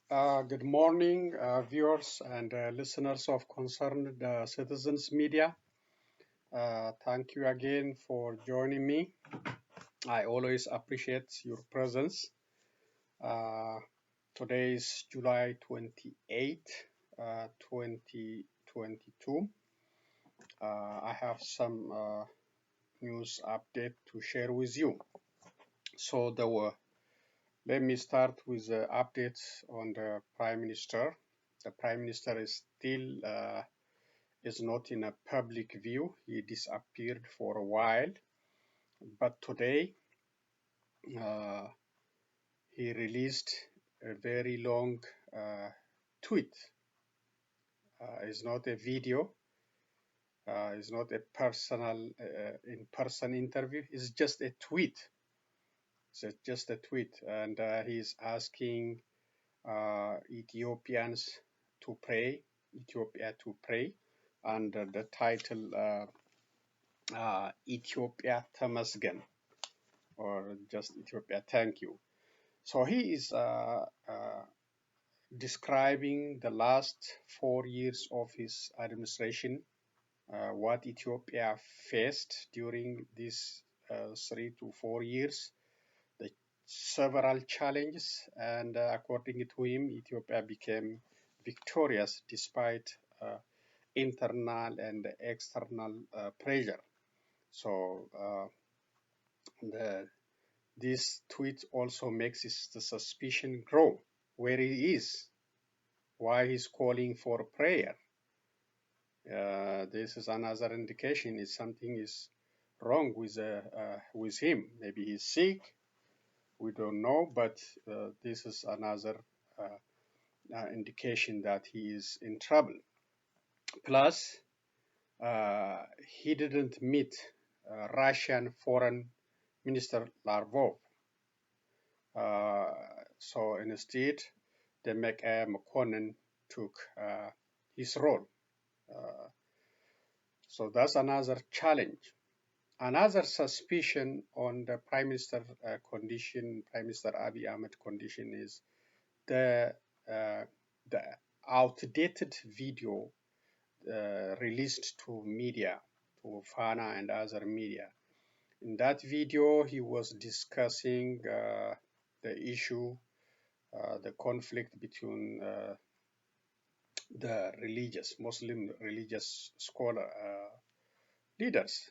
Good morning, viewers and listeners of Concerned Citizens Media. Thank you again for joining me. I always appreciate your presence. Uh, Today is July 28, 2022. I have some news update to share with you. So let me start with the updates on the Prime Minister. The Prime Minister is still is not in a public view. He disappeared for a while, but today uh, he released a very long tweet. It's not a video. It's not a personal in-person interview. It's just a tweet. It's just a tweet, and he's asking Ethiopians to pray, Ethiopia to pray, and the title Ethiopia Tamasgen, or just Ethiopia thank you. So he is describing the last 4 years of his administration, what Ethiopia faced during these 3 to 4 years, the several challenges, and according to him, Ethiopia became victorious despite internal and external pressure. So this tweet also makes the suspicion grow where he is, why he's calling for prayer. This is another indication is something is wrong with him. Maybe he's sick. We don't know, but this is another indication that he is in trouble. Plus, he didn't meet Russian Foreign Minister Lavrov. So instead, the McConnell took his role. So that's another challenge. Another suspicion on the Prime Minister condition, Prime Minister Abiy Ahmed condition is the outdated video released to media, to Fana and other media. In that video, he was discussing the issue, the conflict between the Muslim religious scholar leaders,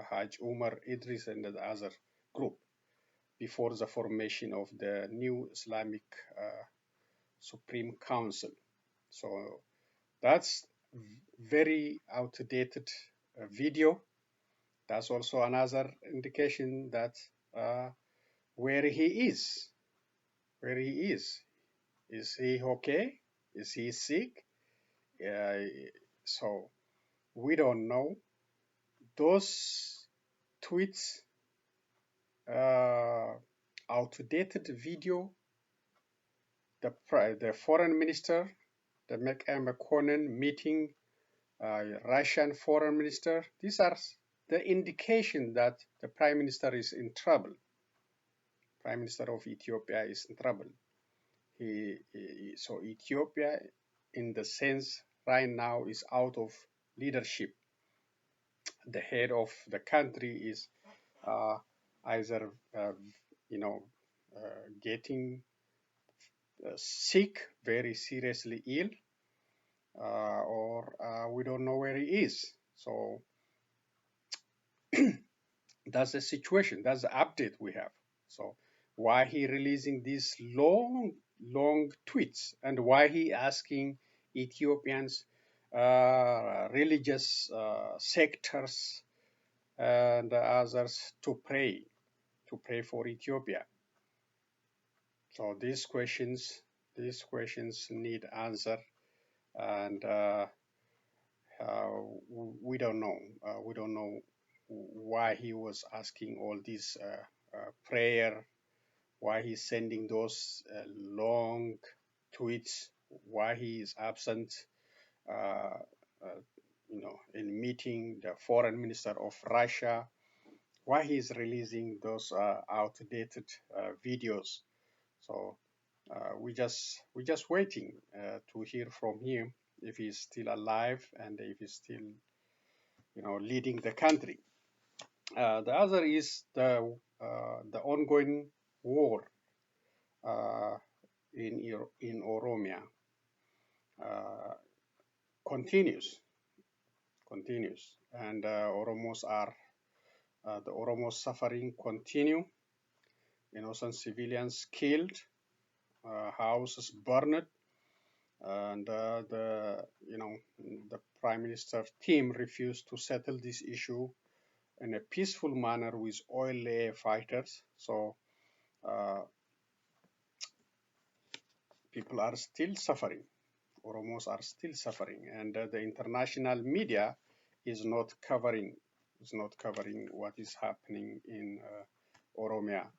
Haj Umar Idris and the other group, before the formation of the new Islamic Supreme Council. So that's very outdated video. That's also another indication that where he is. Is he okay? Is he sick? So we don't know. Those tweets, outdated video, the foreign minister, the McConnell meeting Russian foreign minister, these are the indication that the prime minister is in trouble. Prime Minister of Ethiopia is in trouble. So Ethiopia, in the sense right now, is out of leadership. The head of the country is either getting sick, very seriously ill, or we don't know where he is. So that's the situation. That's the update we have. So why he releasing these long tweets, and why he asking Ethiopians, religious sectors and others to pray for Ethiopia. So these questions need answer, and we don't know. We don't know why he was asking all these prayer, why he's sending those long tweets, why he is absent, uh, in meeting the foreign minister of Russia, why he's releasing those outdated videos. So we're just waiting to hear from him if he's still alive and if he's still, leading the country. The other is the ongoing war uh, in Oromia uh, continues, and the Oromos suffering continue. Innocent civilians killed, houses burned, and the Prime Minister team refused to settle this issue in a peaceful manner with oil fighters. So people are still suffering. Oromos are still suffering, and the international media is not covering what is happening in Oromia.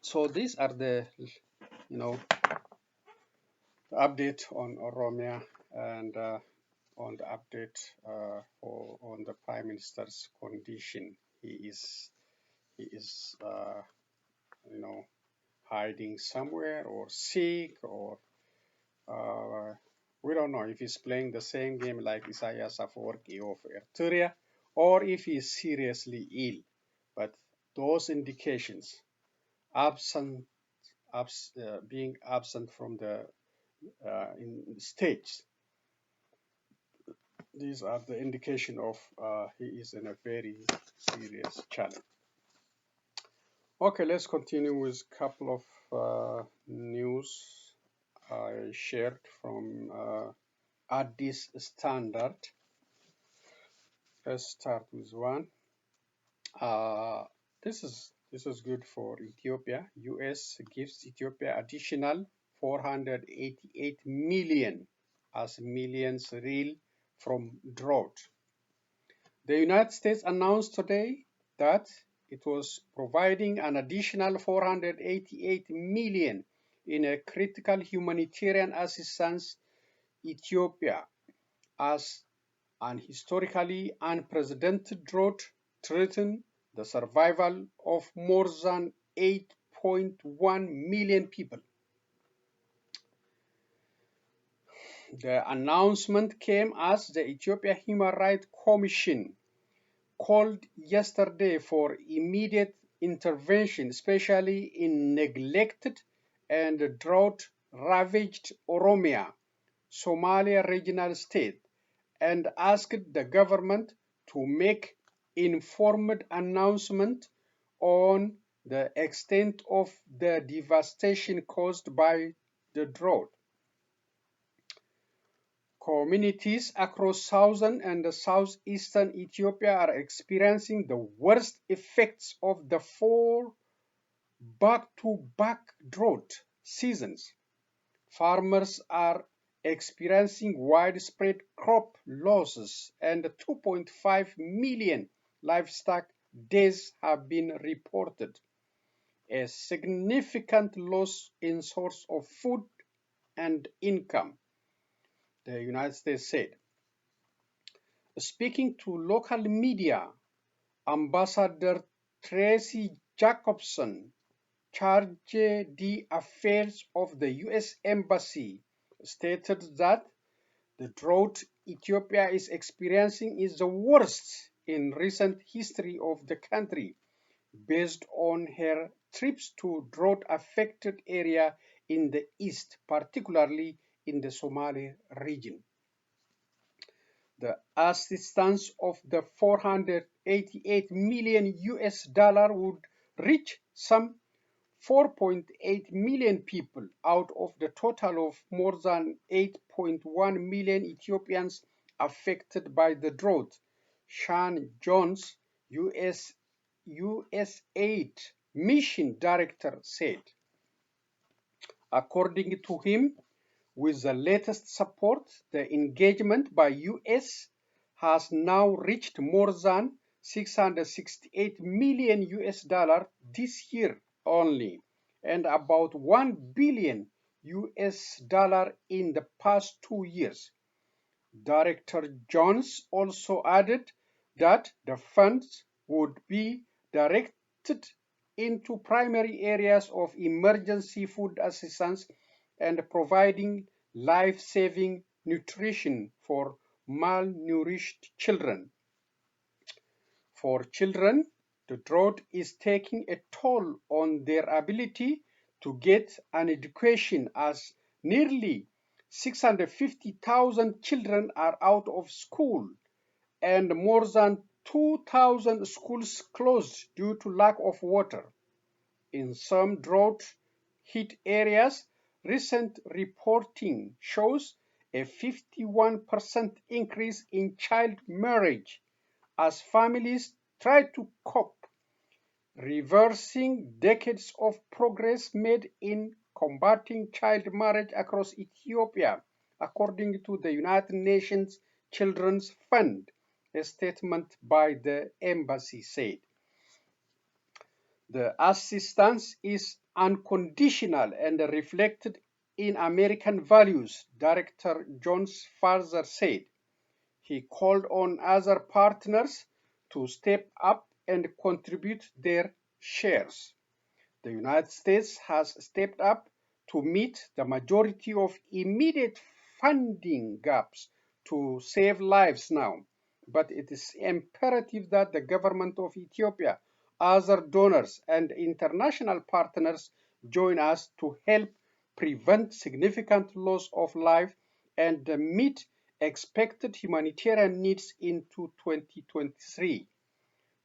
So these are the update on Oromia and on the update on the Prime Minister's condition. He is hiding somewhere or sick, or we don't know if he's playing the same game like Isaias Afwerki of Eritrea, or if he's seriously ill. But those indications, being absent from the in stage, these are the indication of he is in a very serious challenge. Okay, let's continue with a couple of news I shared from Addis Standard. Let's start with one. This is good for Ethiopia. US gives Ethiopia additional 488 million as millions reel from drought. The United States announced today that it was providing an additional 488 million in a critical humanitarian assistance Ethiopia as an historically unprecedented drought threatened the survival of more than 8.1 million people. The announcement came as the Ethiopia Human Rights Commission called yesterday for immediate intervention, especially in neglected and drought-ravaged Oromia, Somalia regional state, and asked the government to make informed announcement on the extent of the devastation caused by the drought. Communities across southern and southeastern Ethiopia are experiencing the worst effects of the 4 back-to-back drought seasons. Farmers are experiencing widespread crop losses, and 2.5 million livestock deaths have been reported, a significant loss in source of food and income, the United States said. Speaking to local media, Ambassador Tracy Jacobson, charge d'affaires of the US Embassy, stated that the drought Ethiopia is experiencing is the worst in recent history of the country, based on her trips to drought-affected area in the east, particularly in the Somali region. The assistance of the 488 million US dollar would reach some 4.8 million people out of the total of more than 8.1 million Ethiopians affected by the drought, Sean Jones, USAID Mission Director, said. According to him, with the latest support, the engagement by US has now reached more than 668 million US dollar this year only, and about 1 billion US dollar in the past 2 years. Director Jones also added that the funds would be directed into primary areas of emergency food assistance and providing life-saving nutrition for malnourished children. For children, the drought is taking a toll on their ability to get an education, as nearly 650,000 children are out of school and more than 2,000 schools closed due to lack of water. In some drought-hit areas, recent reporting shows a 51% increase in child marriage as families try to cope, reversing decades of progress made in combating child marriage across Ethiopia, according to the United Nations Children's Fund. A statement by the embassy said. The assistance is unconditional and reflected in American values, Director Jones further said. He called on other partners to step up and contribute their shares. The United States has stepped up to meet the majority of immediate funding gaps to save lives now, but it is imperative that the government of Ethiopia, other donors, and international partners join us to help prevent significant loss of life and meet expected humanitarian needs into 2023.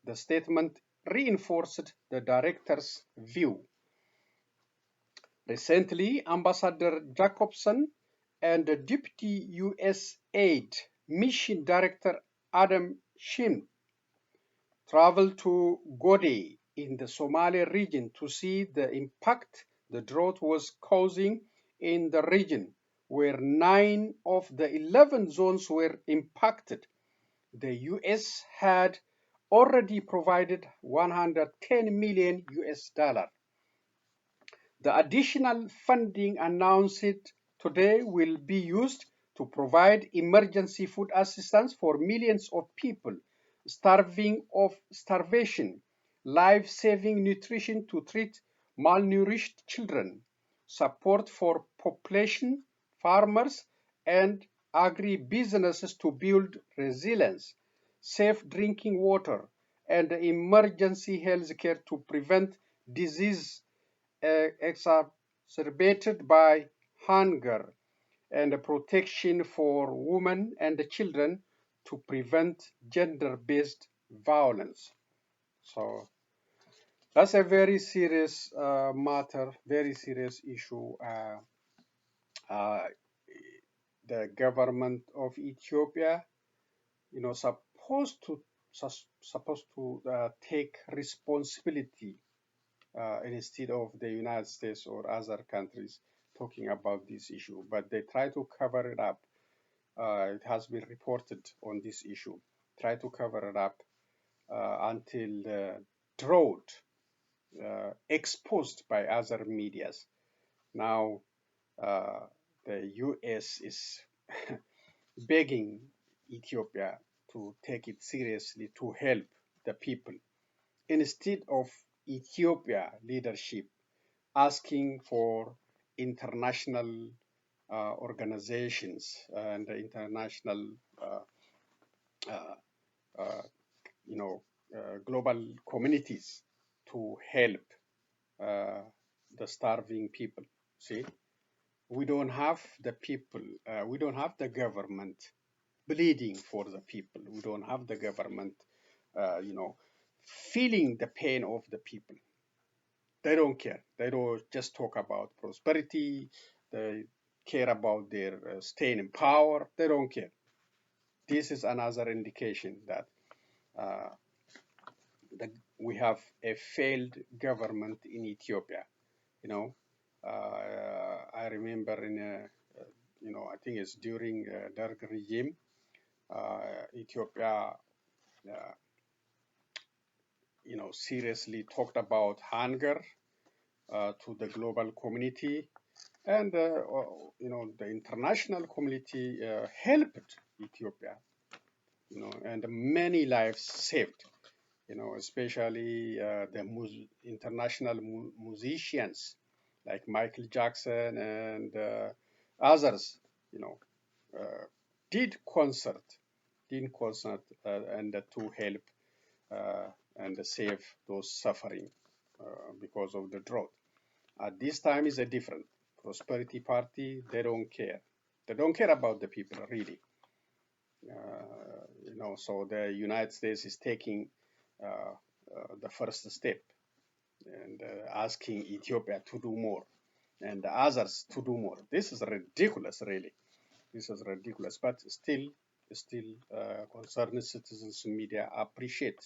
The statement reinforced the director's view. Recently, Ambassador Jacobson and the Deputy U.S. Aid Mission Director Adam Shin traveled to Gode in the Somali region to see the impact the drought was causing in the region, where 9 of the 11 zones were impacted. The U.S. had already provided 110 million US dollars. The additional funding announced today will be used to provide emergency food assistance for millions of people starving of starvation, life-saving nutrition to treat malnourished children, support for population, farmers, and agri-businesses to build resilience, safe drinking water, and emergency health care to prevent disease exacerbated by hunger, and protection for women and children to prevent gender-based violence. So that's a very serious matter, very serious issue. Uh, the government of Ethiopia, supposed to take responsibility instead of the United States or other countries talking about this issue, but they try to cover it up. It has been reported on this issue. Try to cover it up until the drought exposed by other medias. Now the U.S. is begging Ethiopia to take it seriously to help the people instead of Ethiopia leadership asking for international organizations and international, uh, uh, global communities to help the starving people. See, we don't have the people, we don't have the government bleeding for the people. We don't have the government, feeling the pain of the people. They don't care. They don't just talk about prosperity. They care about their staying in power. They don't care. This is another indication that uh, we have a failed government in Ethiopia. I remember I think it's during Derg regime, Ethiopia, seriously talked about hunger to the global community, and the international community helped Ethiopia, and many lives saved. especially the international musicians like Michael Jackson and others, you know, uh, did concert, and to help and save those suffering because of the drought. At this time is a different. Prosperity Party, they don't care. They don't care about the people, really. So the United States is taking the first step and asking Ethiopia to do more and others to do more. This is ridiculous, really. This is ridiculous, but still, concerned citizens and media appreciate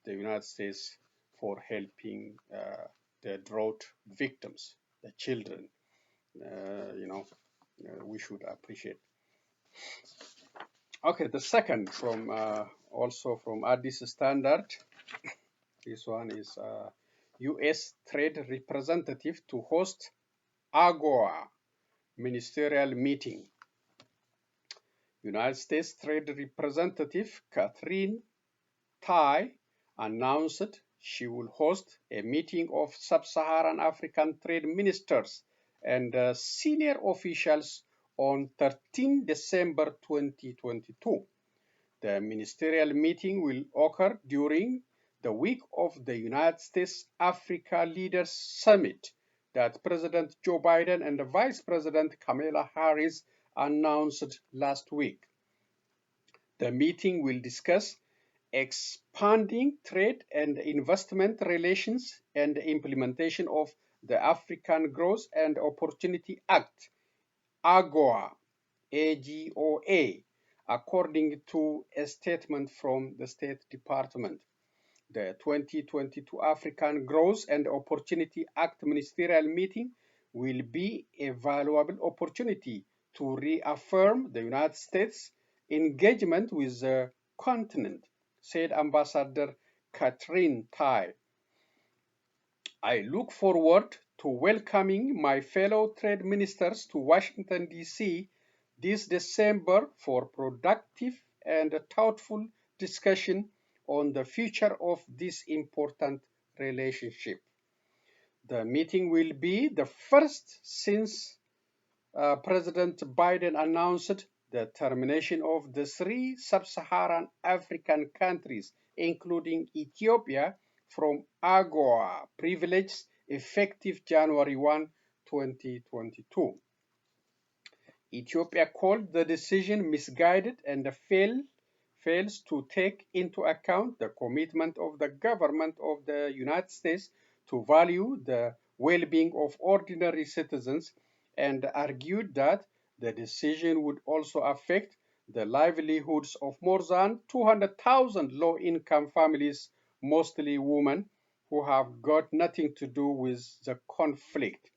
the United States for helping the drought victims, the children. We should appreciate. Okay, the second from also from Addis Standard. This one is U.S. Trade Representative to host AGOA ministerial meeting. United States Trade Representative Catherine Tai announced she will host a meeting of sub-Saharan African trade ministers and senior officials on 13 December 2022. The ministerial meeting will occur during the week of the United States Africa Leaders Summit that President Joe Biden and Vice President Kamala Harris announced last week. The meeting will discuss expanding trade and investment relations and the implementation of the African Growth and Opportunity Act, AGOA, AGOA, according to a statement from the State Department. The 2022 African Growth and Opportunity Act ministerial meeting will be a valuable opportunity to reaffirm the United States' engagement with the continent, said Ambassador Catherine Tai. I look forward to welcoming my fellow trade ministers to Washington, D.C. this December for productive and thoughtful discussion on the future of this important relationship. The meeting will be the first since President Biden announced the termination of the 3 sub-Saharan African countries, including Ethiopia, from AGOA privileges effective January 1, 2022. Ethiopia called the decision misguided and fails to take into account the commitment of the government of the United States to value the well-being of ordinary citizens and argued that the decision would also affect the livelihoods of more than 200,000 low-income families, mostly women, who have got nothing to do with the conflict.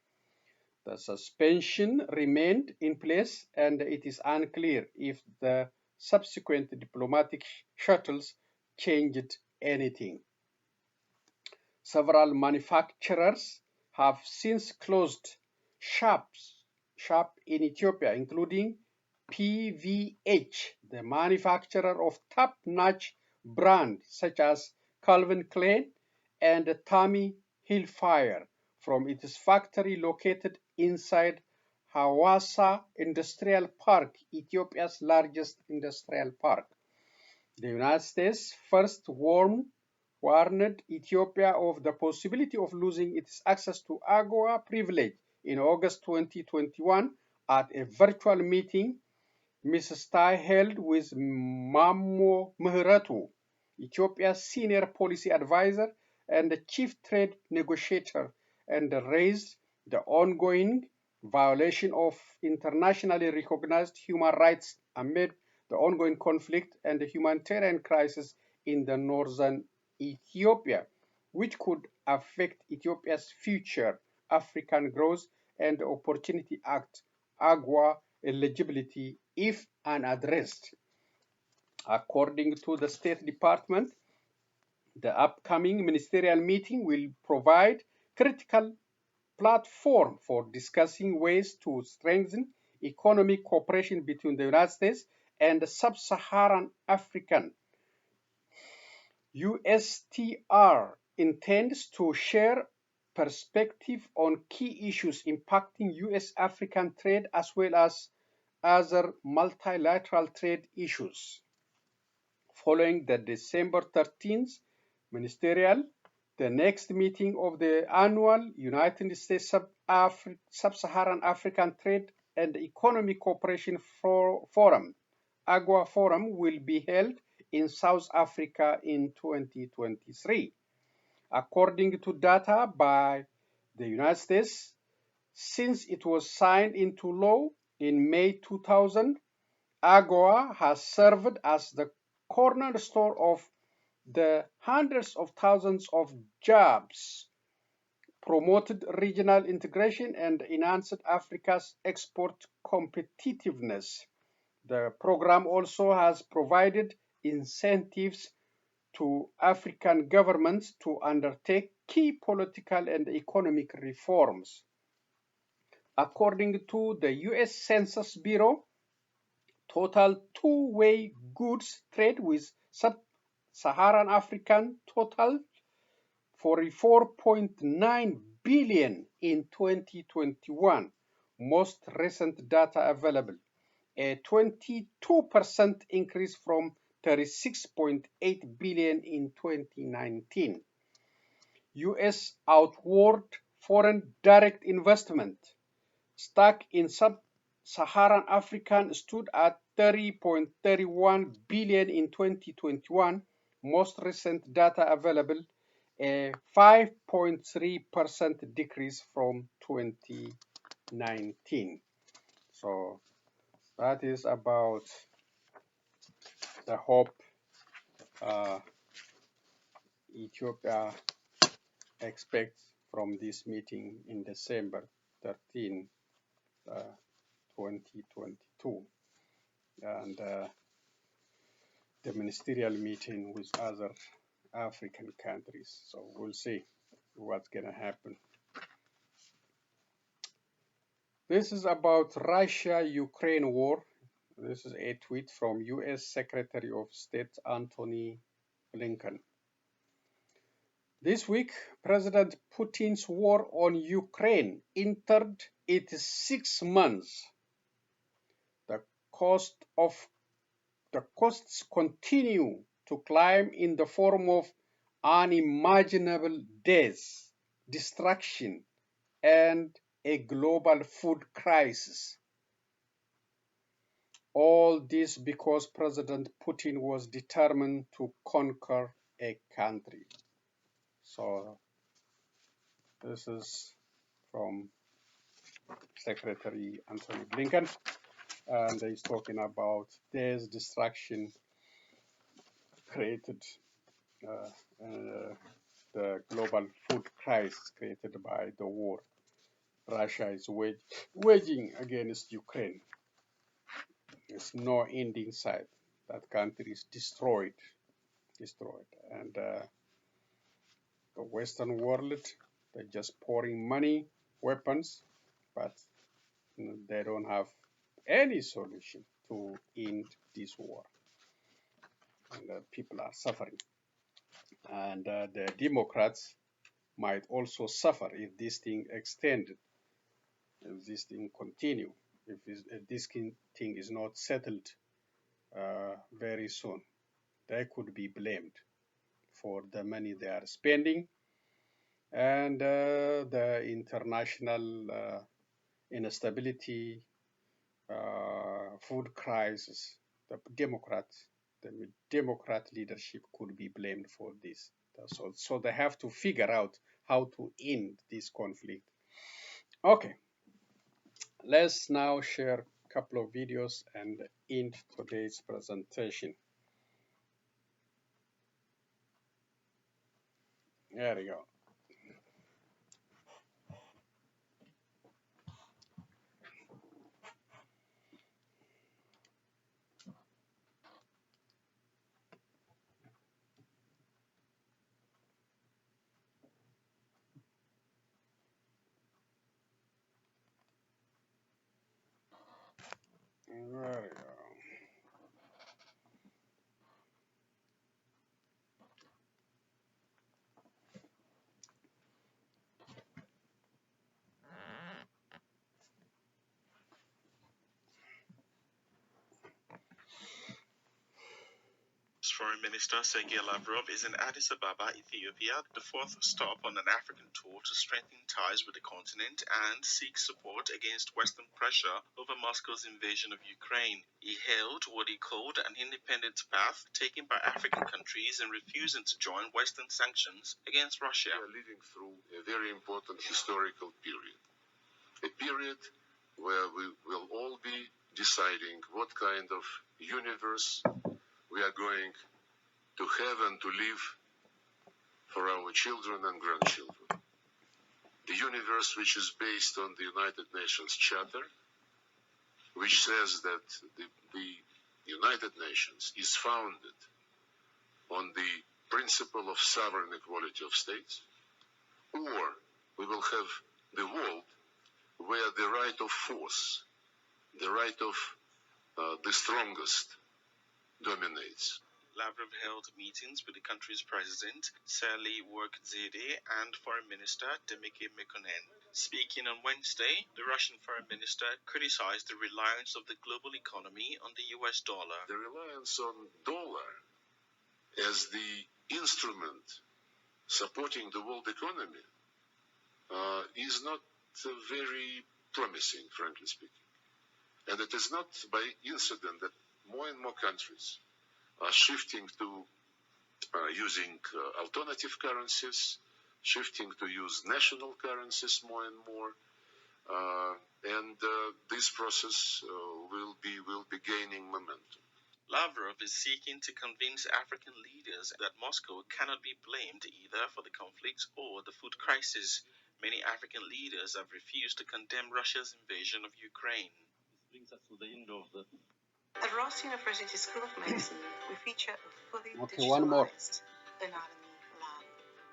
The suspension remained in place, and it is unclear if the subsequent diplomatic shuttles changed anything. Several manufacturers have since closed shop in Ethiopia, including PVH, the manufacturer of top-notch brands such as Calvin Klein and Tommy Hilfiger, from its factory located inside Hawassa Industrial Park, Ethiopia's largest industrial park. The United States first warned Ethiopia of the possibility of losing its access to AGOA privilege in August 2021 at a virtual meeting Mrs. Tai held with Mammo ምህረቱ, Ethiopia's senior policy advisor and the chief trade negotiator, and raised the ongoing violation of internationally recognized human rights amid the ongoing conflict and the humanitarian crisis in the northern Ethiopia, which could affect Ethiopia's future African Growth and Opportunity Act, AGOA, eligibility if unaddressed. According to the State Department, the upcoming ministerial meeting will provide critical platform for discussing ways to strengthen economic cooperation between the United States and the sub-Saharan African. USTR intends to share perspective on key issues impacting US-African trade as well as other multilateral trade issues. Following the December 13th ministerial, the next meeting of the annual United States Sub-Saharan African Trade and Economic Cooperation Forum, AGWA Forum, will be held in South Africa in 2023. According to data by the United States, since it was signed into law in May 2000, AGOA has served as the cornerstone of the hundreds of thousands of jobs, promoted regional integration, and enhanced Africa's export competitiveness. The program also has provided incentives to African governments to undertake key political and economic reforms. According to the US Census Bureau, total two-way goods trade with sub-Saharan African totaled 44.9 billion in 2021, most recent data available, a 22% increase from 36.8 billion in 2019. US outward foreign direct investment stuck in sub-Saharan Africa stood at 30.31 billion in 2021, most recent data available, a 5.3% decrease from 2019. So that is about the hope Ethiopia expects from this meeting in December 13, 2022, and the ministerial meeting with other African countries. So we'll see what's going to happen. This is about Russia-Ukraine war. This is a tweet from US Secretary of State Antony Blinken. This week, President Putin's war on Ukraine entered its 6 months. The costs continue to climb in the form of unimaginable deaths, destruction, and a global food crisis. All this because President Putin was determined to conquer a country. So this is from Secretary Antony Blinken, and he's talking about death, destruction created, the global food crisis created by the war Russia is waging against Ukraine. There's no end in sight. That country is destroyed. And the Western world, they're just pouring money, weapons, but they don't have any solution to end this war. And people are suffering. And the Democrats might also suffer if this thing extended, if this thing continue, if this thing is not settled very soon. They could be blamed for the money they are spending and the international instability, food crisis. The Democrat leadership could be blamed for this. So they have to figure out how to end this conflict. Okay, let's now share a couple of videos and end today's presentation. There we go. There we go. Foreign Minister Sergei Lavrov is in Addis Ababa, Ethiopia, the fourth stop on an African tour to strengthen ties with the continent and seek support against Western pressure over Moscow's invasion of Ukraine. He hailed what he called an independent path taken by African countries in refusing to join Western sanctions against Russia. We are living through a very important historical period, a period where we will all be deciding what kind of universe we are going to have and to live for our children and grandchildren. The universe which is based on the United Nations Charter, which says that the United Nations is founded on the principle of sovereign equality of states, or we will have the world where the right of force, the right of the strongest dominates. Lavrov held meetings with the country's president, Sali Workzadeh, and Foreign Minister Demike Mekonnen. Speaking on Wednesday, the Russian Foreign Minister criticized the reliance of the global economy on the US dollar. The reliance on dollar as the instrument supporting the world economy is not very promising, frankly speaking. And it is not by incident that more and more countries are shifting to using alternative currencies, shifting to use national currencies more and more, and this process will be gaining momentum. Lavrov is seeking to convince African leaders that Moscow cannot be blamed either for the conflict or the food crisis. Many African leaders have refused to condemn Russia's invasion of Ukraine. This brings us to the end of the... At Ross University School of Medicine, we feature a fully digitalized anatomy lab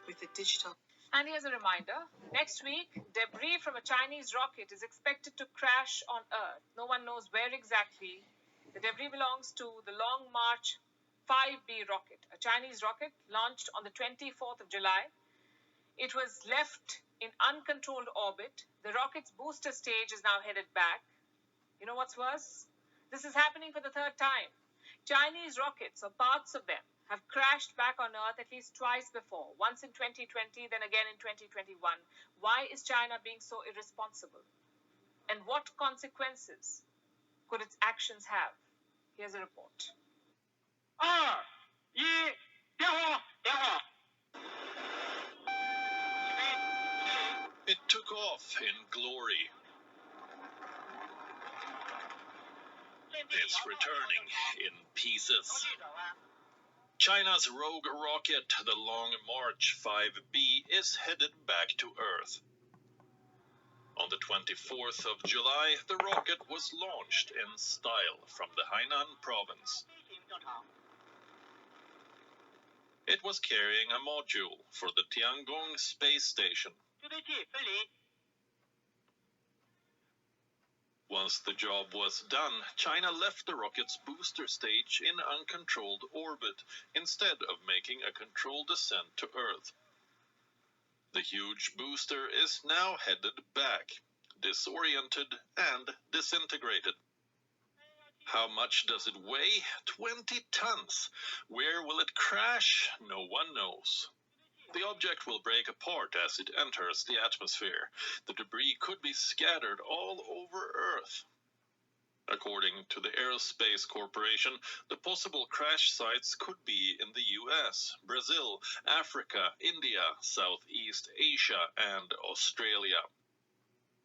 with a digital... And here's a reminder. Next week, debris from a Chinese rocket is expected to crash on Earth. No one knows where exactly. The debris belongs to the Long March 5B rocket, a Chinese rocket launched on the 24th of July. It was left in uncontrolled orbit. The rocket's booster stage is now headed back. You know what's worse? This is happening for the third time. Chinese rockets, or parts of them, have crashed back on Earth at least twice before, once in 2020, then again in 2021. Why is China being so irresponsible? And what consequences could its actions have? Here's a report. It took off in glory. It's returning in pieces. China's rogue rocket, the Long March 5B, is headed back to Earth. On the 24th of July, the rocket was launched in style from the Hainan province. It was carrying a module for the Tiangong space station. Once the job was done, China left the rocket's booster stage in uncontrolled orbit instead of making a controlled descent to Earth. The huge booster is now headed back, disoriented and disintegrated. How much does it weigh? 20 tons. Where will it crash? No one knows. The object will break apart as it enters the atmosphere. The debris could be scattered all over Earth. According to the Aerospace Corporation, the possible crash sites could be in the US, Brazil, Africa, India, Southeast Asia, and Australia.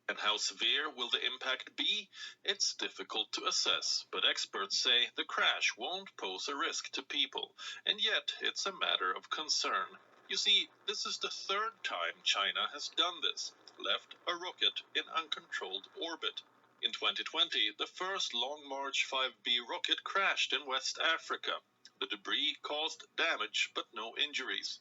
And how severe will the impact be? It's difficult to assess, but experts say the crash won't pose a risk to people, and yet it's a matter of concern. You see, this is the third time China has done this, left a rocket in uncontrolled orbit. In 2020, the first Long March 5B rocket crashed in West Africa. The debris caused damage but no injuries.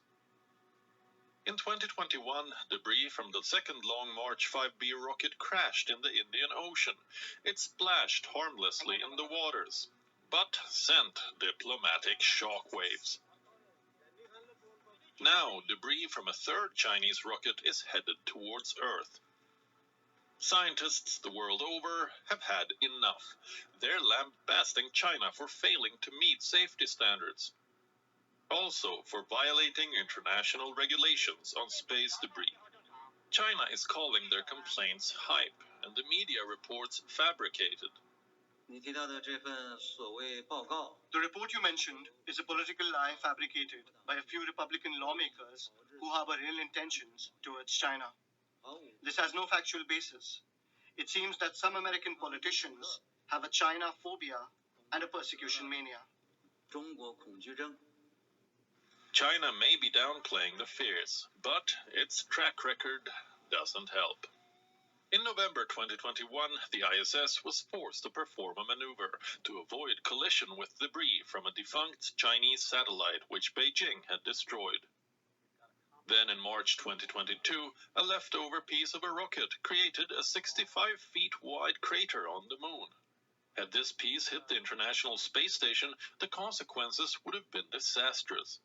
In 2021, debris from the second Long March 5B rocket crashed in the Indian Ocean. It splashed harmlessly in the waters, but sent diplomatic shockwaves. Now, debris from a third Chinese rocket is headed towards Earth. Scientists the world over have had enough. They're lambasting China for failing to meet safety standards. also for violating international regulations on space debris. China is calling their complaints hype, and the media reports fabricated. The report you mentioned is a political lie fabricated by a few Republican lawmakers who harbor ill intentions towards China. This has no factual basis. It seems that some American politicians have a China phobia and a persecution mania. China may be downplaying the fears, but its track record doesn't help. In November 2021, the ISS was forced to perform a maneuver to avoid collision with debris from a defunct Chinese satellite which Beijing had destroyed. Then in March 2022, a leftover piece of a rocket created a 65 feet wide crater on the moon. Had this piece hit the International Space Station, the consequences would have been disastrous.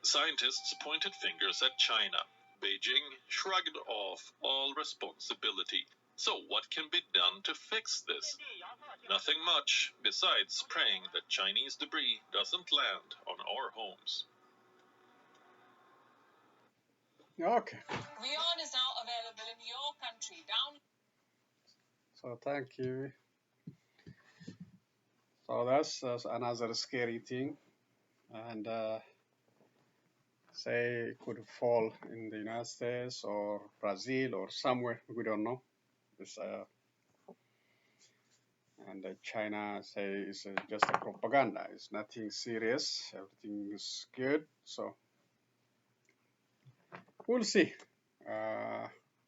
Scientists pointed fingers at China. Beijing shrugged off all responsibility. So what can be done to fix this? Nothing much, besides praying that Chinese debris doesn't land on our homes. Okay. WION is now available in your country. So thank you. So that's another scary thing, and say it could fall in the United States or Brazil or somewhere, we don't know. It's, and China say it's just a propaganda. It's nothing serious. Everything is good. So we'll see.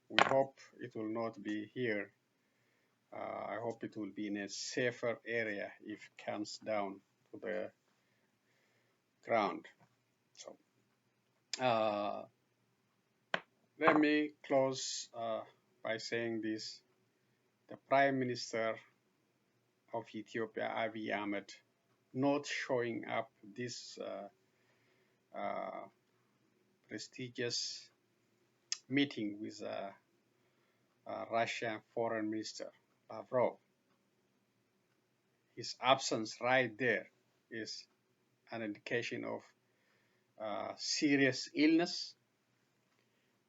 We hope it will not be here. I hope it will be in a safer area if it comes down to the ground. So let me close by saying this. The Prime Minister of Ethiopia, Abiy Ahmed, not showing up this prestigious meeting with Russian Foreign Minister Lavrov. His absence right there is an indication of serious illness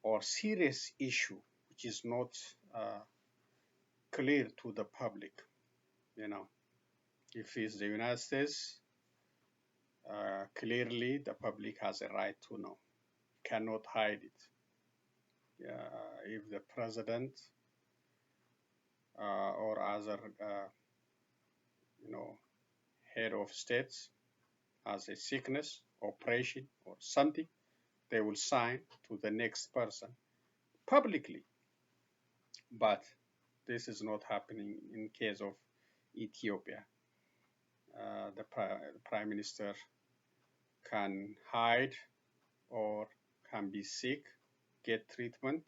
or serious issue which is not clear to the public. You know, if it's the United States, clearly the public has a right to know, cannot hide it. If the president or other, head of states has a sickness, operation, or something, they will sign to the next person publicly. But this is not happening in case of Ethiopia. The Prime Minister can hide or can be sick, get treatment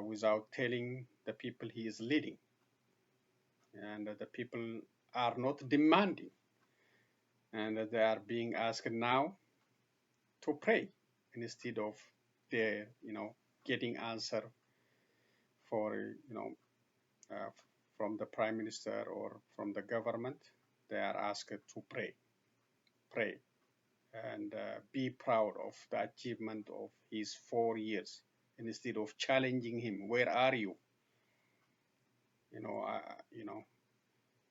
without telling the people he is leading. And the people are not demanding. And they are being asked now to pray instead of their, getting answer for, from the Prime Minister or from the government. They are asked to pray and be proud of the achievement of his 4 years instead of challenging him. Where are you?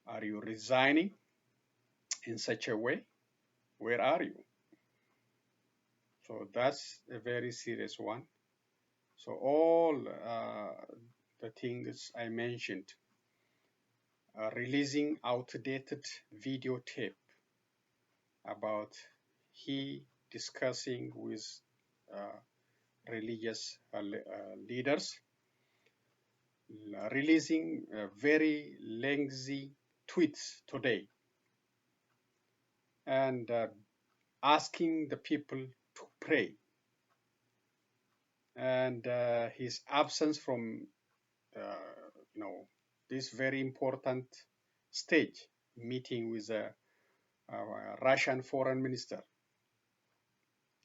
Are you resigning in such a way? Where are you? So that's a very serious one. So all the things I mentioned, releasing outdated videotape about he discussing with religious leaders, releasing very lengthy tweets today, and asking the people to pray, and his absence from this very important stage meeting with a Russian foreign minister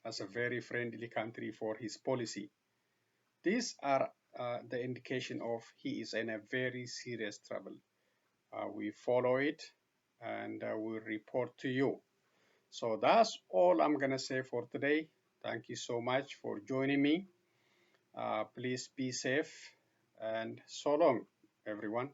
as a very friendly country for his policy. These are the indication of he is in a very serious trouble. We follow it and we'll report to you. So that's all I'm gonna say for today. Thank you so much for joining me. Please be safe and so long, everyone.